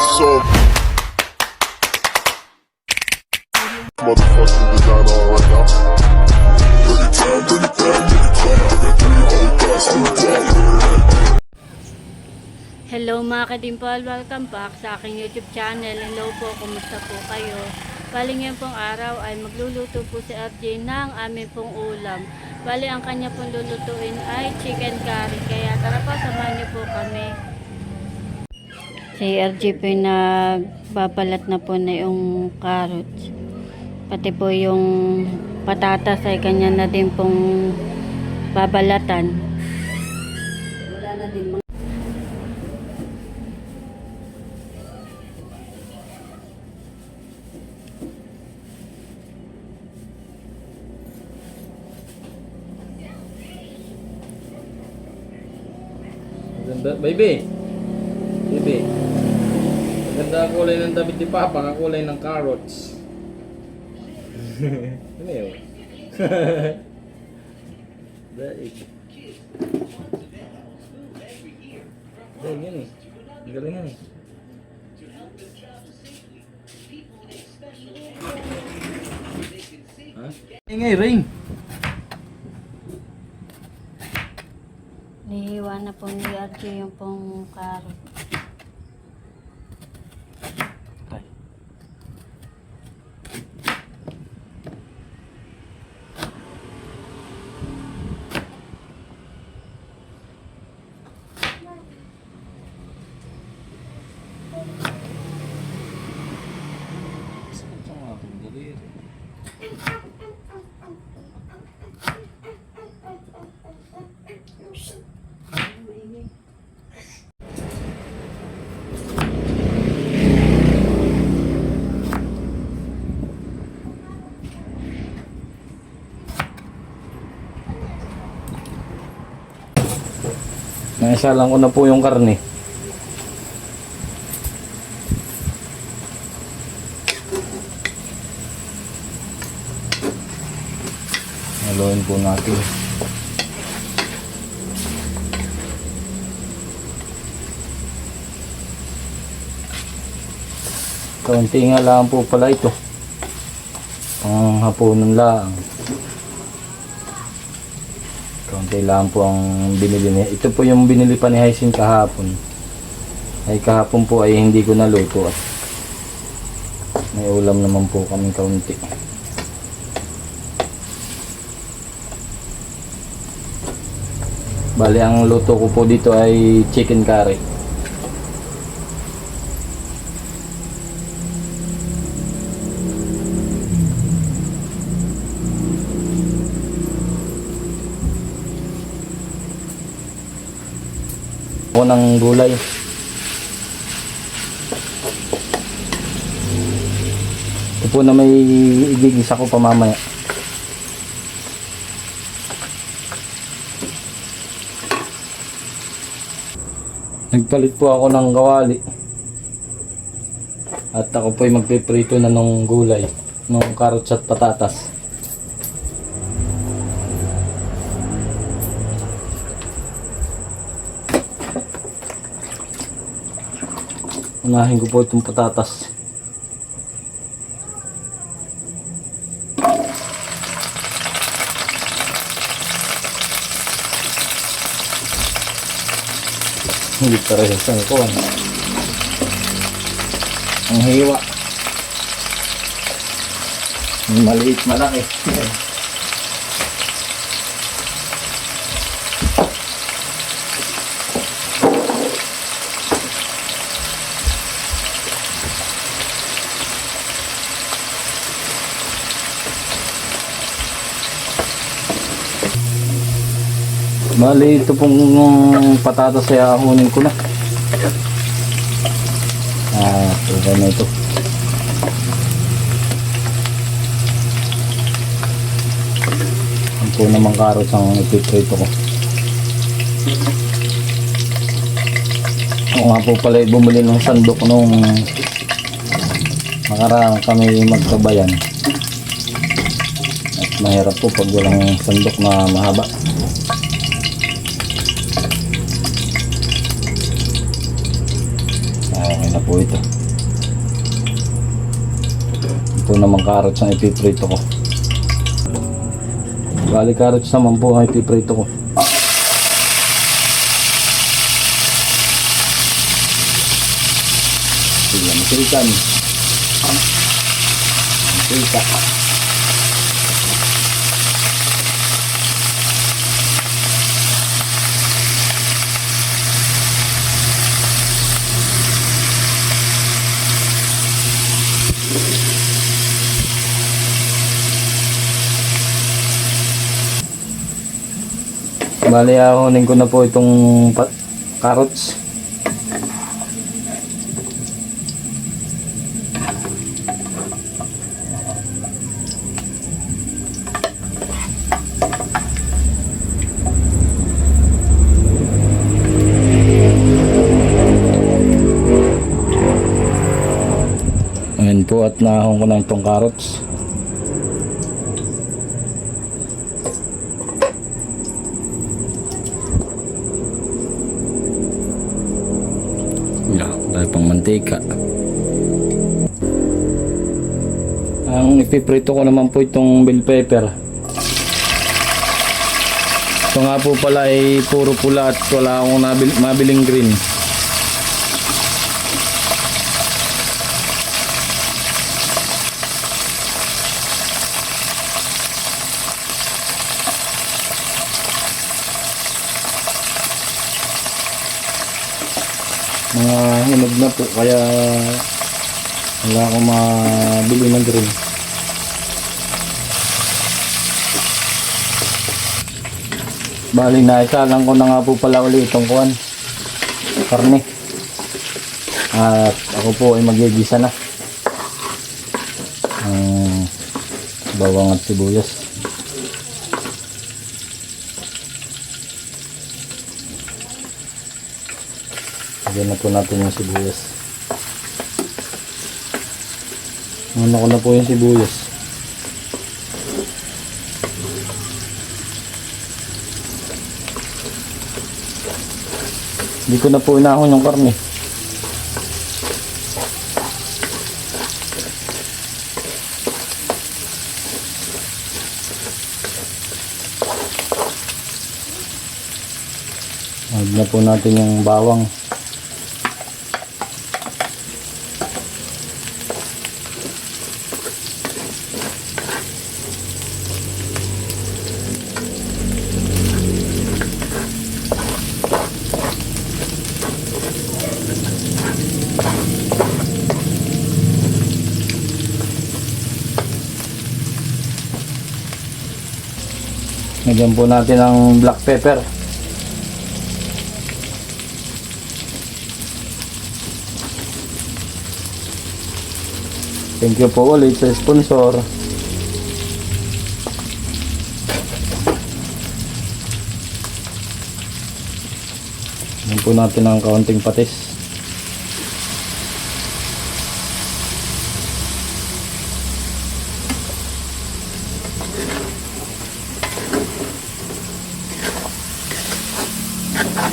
So motherfucking designer right now. Hello mga kadimpal, welcome back sa aking YouTube channel. Hello po, kumusta po kayo? Bali ngayon pong araw ay magluluto po si RJ ng aming pong ulam. Bali ang kanya pong lulutuin ay chicken curry. Kaya tara po, samahan niyo po kami. Si RJ po yung nagbabalat na po na yung carrots. Pati po yung patatas ay kanya na din pong babalatan. Wala na din mga Ganda, baby. Baby. Ganda ang kulay ng damit ni Papa, ang kulay ng carrots. Ano yun? Daig. Daig yan eh. Galing yan eh. Ha? Ingay, ring. nihiwa na po ni RJ yung pong carrot. Naisalang ko na po yung karne. Haluin po natin. Kaunti nga lang po pala ito. Ang hapunan lang. Kaunti lang po ang binili niya. Ito po yung binili pa ni Haisin kahapon. Ay kahapon po ay hindi ko naluto at may ulam naman po kaming kaunti. Bali ang luto ko po dito ay chicken curry. O ng gulay. Ito po na may igigisa ko pamamaya. Nagpalit po ako ng kawali. At ako po ay magpiprito na ng gulay, ng carrots at patatas. Unahin ko po itong patatas. Hindi parehas ang kuwan. Ang hiwa. Maliit malaki. Bali, ito pong patatas ay akunin ko na. Ito na ito. Ang po namang carrots ang ipiprito ko. Ako nga po pala bumili ng sandok nung nakaraan kami magkabayan. At mahirap po pag walang sandok na mahaba. Okay na po ito. Ito naman carrots ang ipiprito ko. Bali carrots naman po ang ipiprito ko. Sila masilikan. Masilika. Bali, ahonin ko na po itong carrots. Ayan po, at nahon ko na itong carrots. Dahil pang mantika. Ang ipiprito ko naman po itong bell pepper. Ito nga po pala ay puro pula at wala akong mabiling green. Mga hinog na po, kaya wala akong mabili ng green. Bali na isalang ko na nga po pala ulit itong karne. At ako po ay magigisa na bawang at sibuyas. Lagyan na po natin yung sibuyas. Ano ko na po yung sibuyas. Hindi ko na po inahon yung karne. Add na po natin yung bawang. Lagyan po natin ng black pepper. Thank you po ulit sa sponsor. Lagyan po natin ng kaunting patis.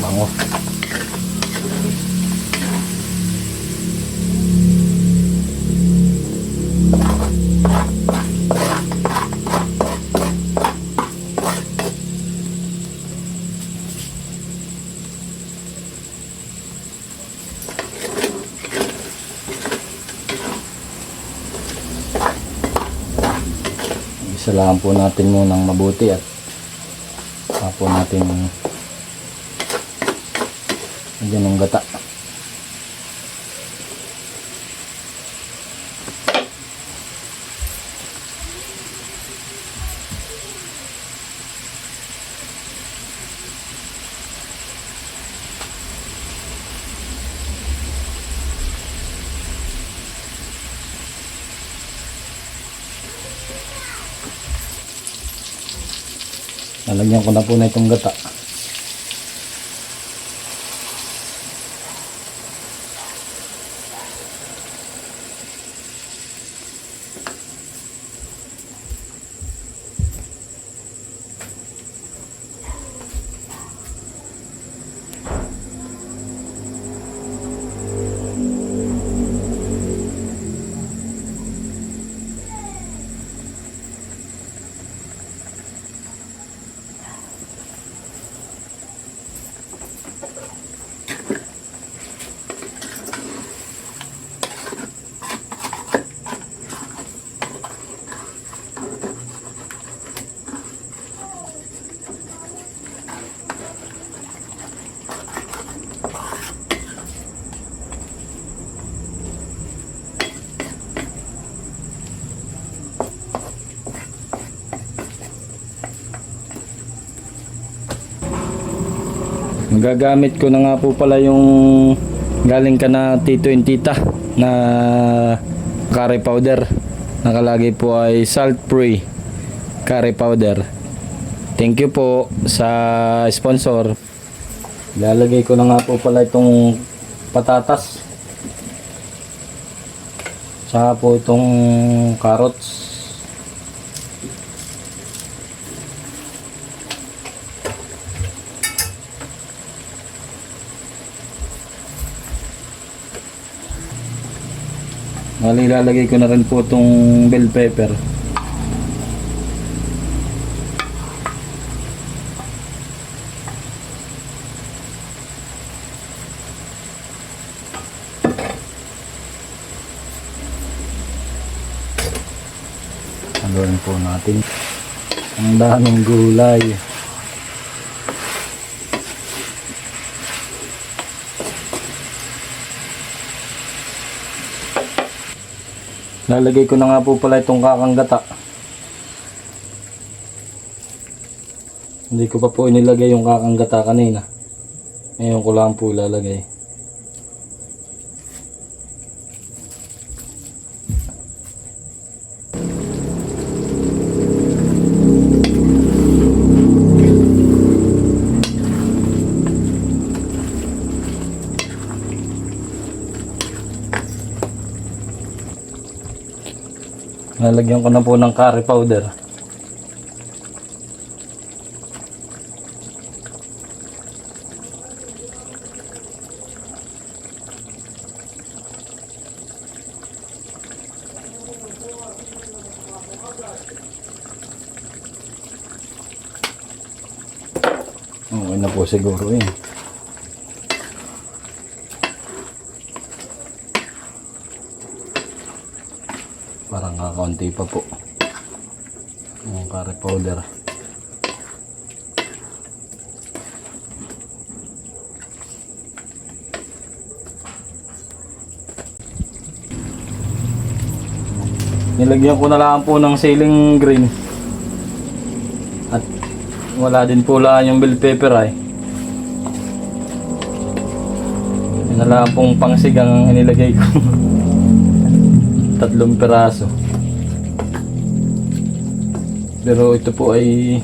Bango. Isalahan po natin munang mabuti at po natin lagyan ng gata. Lalagyan ko na po na itong gata. Magagamit ko na nga po pala yung galing ka na Tito and Tita na curry powder. Nakalagay po ay salt free curry powder. Thank you po sa sponsor. Lalagay ko na nga po pala itong patatas. Saka po itong carrots. Ilalagay ko na rin po itong bell pepper. Haluin po natin. Ang daming gulay. Lalagay ko na nga po pala itong kakang gata. Hindi ko pa po inilagay yung kakang gata kanina. Ngayon ko lang po ilalagay. Lalagyan ko na po ng curry powder. Okay na po siguro eh. Parang kakaunti pa po yung curry powder. Nilagyan ko na lang po ng ceiling green. At wala din po lang yung bell pepper ay. Yun na lang pong pangsigang inilagay ko. 3 piraso. Pero ito po ay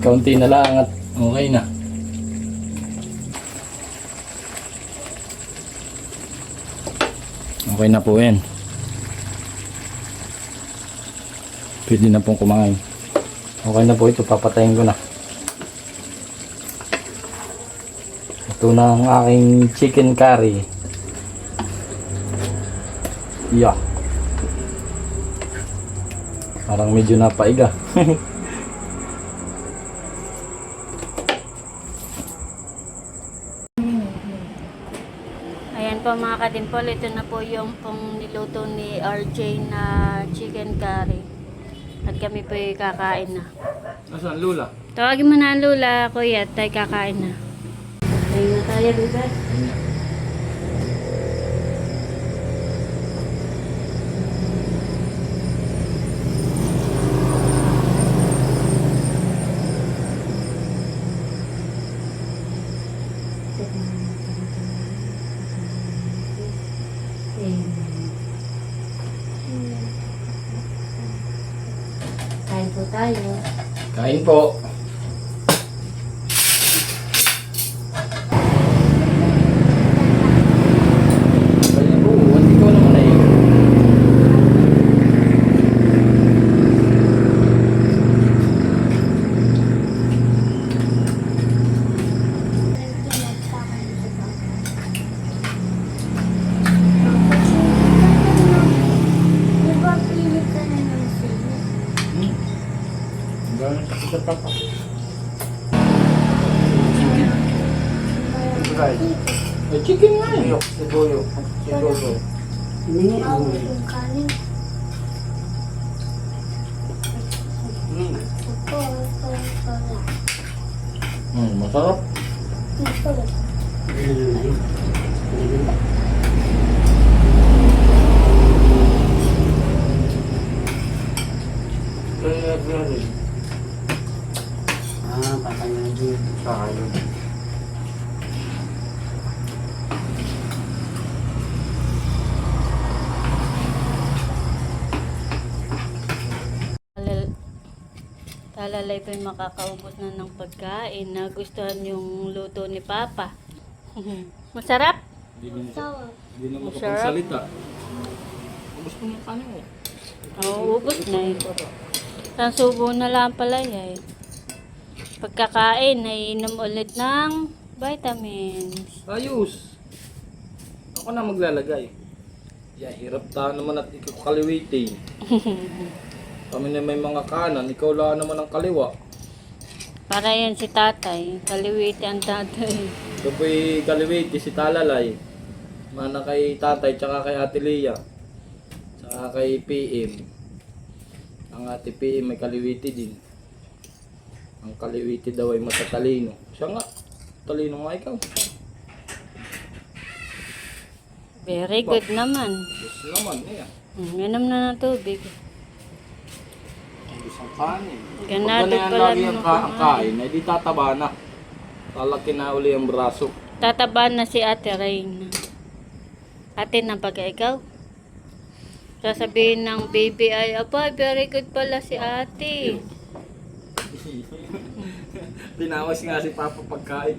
kaunti na lang at okay na. Okay na po yan. Pwede na pong kumain. Okay na po ito, papatayin ko na. Ito na ang aking chicken curry. Yeah. Parang medyo napaiga. Ayan po mga kadimpol, ito na po yung pong niluto ni RJ na chicken curry. At kami po ay kakain na. Nasaan Lula? Tawagin mo na ang Lula, kuya, at tayo kakain na. Ayun na tayo, bigas. Kain po tayo. Kain po. Kaya po, hindi ko naman na yun. Chicken nga eh. Sigoyo. Masarap. Kakanya ng June. Kakain. Talalay pa yung makakaubos na ng pagkain. Nagustuhan yung luto ni Papa. Masarap? Hindi na Masarap. makapagsalita. Ubus mo yung kanin mo. Oo, ubos na eh. Subo na lang pala eh. Pagkakain, naiinom ulit ng vitamins. Ayos. Ako na maglalagay. Yeah, hirap tayo naman at ikaw kaliwitin. Kami na may mga kanan, ikaw lang naman ang kaliwa. Para yan si tatay. Kaliwiti ang tatay. Ito po'y kaliwiti si Talalay. Mana kay tatay, tsaka kay Ate Lea. Tsaka kay PM. Ang Ate PM may kaliwiti din. Ang kaliwiti daw ay matatalino. Siya nga, talino nga ikaw. Very good naman. Yes naman, eh. Minom na ng tubig. Ang isang kanin. Ganado Pag ganyan pala lagi nung ang kain, ay di tataba na. Talaki na uli ang braso. Tataba na si Ate Rain. Ate na pag ikaw. Sasabihin ng baby ay, aba, very good pala si ate. Tinawas nga si Papa pagkain.